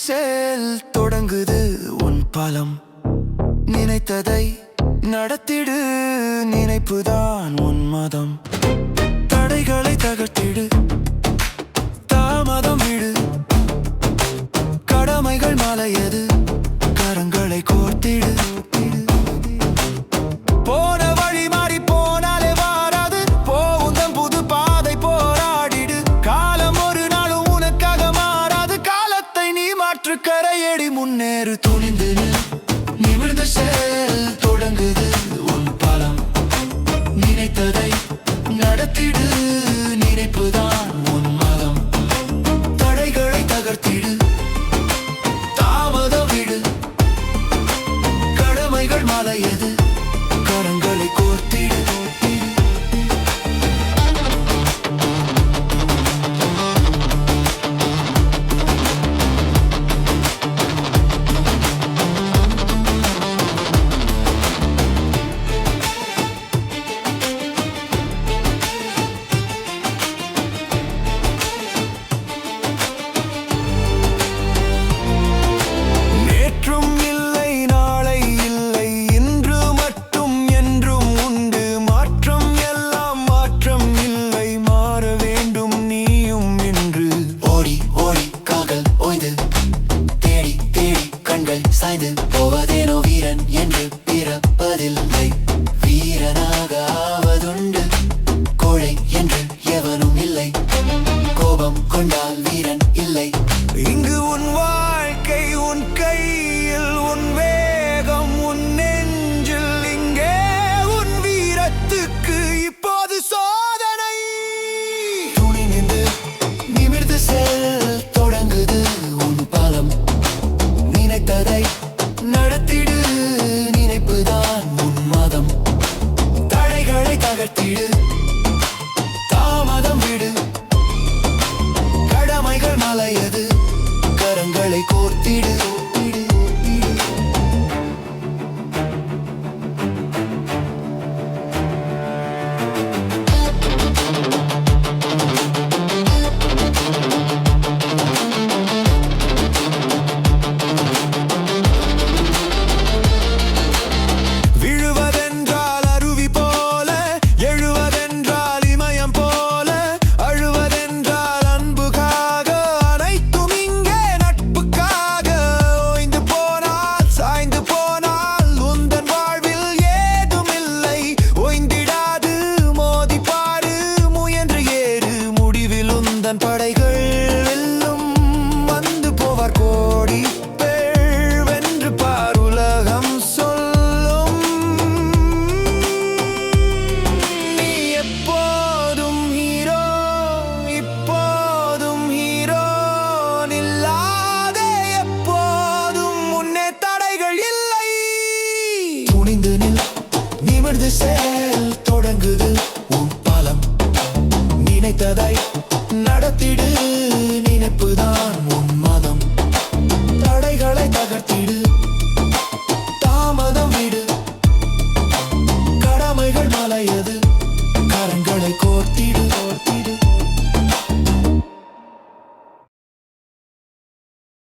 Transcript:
செல் தொடங்குது உன் பலம். நினைத்ததை நடத்திடு, நினைப்புதான் உன் மதம். தடைகளை தகர்த்திடு, தாமதம் விடு. கடமைகள் மலையது, கரங்களை கோர்த்திடு. போன வழி மாறி போனாலே வாராது, போவுந்தம் புது பாதை போராடிடு. காலம் ஒரு நாளும் உனக்காக மாறாது, காலத்தை நீ மாற்று, கரையேடி முன்னேறு. துணிந்து நிமிர்ந்த செல் தொடங்குது உன் பலம். நினைத்ததை நடத்திடு, நினைப்புதான் உன் மதம். தடைகளை தகர்த்திடு, தாமதம் விடு. கடமைகள் மலையது, கரங்களை கோர்த்திடு. நேற்றும் இல்லை, நாளை இல்லை, இன்று மட்டும் என்றும் உண்டு. மாற்றம் எல்லாம் மாற்றம் இல்லை, மாற வேண்டும் நீயும் இன்று. ஓடி ஓடி கால்கள் ஓய்ந்து, தேடி தேடி கண்கள் சாய்ந்து, போவதேனோ வீரன் என்று பிறப்பதில்லை. வீரனாக ஆவதுண்டு, கோழை என்று எவனும் இல்லை. கோபம் கொண்டால் வீரன் இல்லை. இங்கு உன் வாழ்க்கை உன் கையில், உன் வேகம் உன் நெஞ்சில். இங்கே உன் வீரத்துக்கு இப்போது சோதனை. துணி நின்று நிமிர்ந்து செல் தொடங்குது உன் பலம். நினைத்ததை நடத்திடு, நினைப்புதான் உன் மதம். தடைகளை தகர்த்திடு, தாமதம் விடு. கடமைகள் மலையது, கரங்களை கோர்த்திடு. விழுவதென்றால் அருவி போல, எழுவதென்றால் இமயம் போல, அழுவதென்றால் அன்புக்காக, அனைத்தும் இங்கே நட்புக்காக. ஓய்ந்து போனால் சாய்ந்து போனால் உந்தன் வாழ்வில் ஏதும் இல்லை. ஓய்ந்திடாது, மோதி பாரு, முயன்று ஏறு. முடிவில் உந்தன் படைகள் வெல்லும், வந்து போவார் கோடி பேர். வென்று பார், உலகம் சொல்லும். நீ எப்போதும் ஹீரோ, இப்போதும் ஹீரோ. நில்லாதே எப்போதும், முன்னே தடைகள் இல்லை. துணிந்து நில், நிமிர்ந்து செல் தொடங்குது உன் பலம். நினைத்ததை நடத்திடு, நினைப்புதான் உன் மதம். தடைகளை தகர்த்திடு, தாமதம் விடு. கடமைகள் மலையது,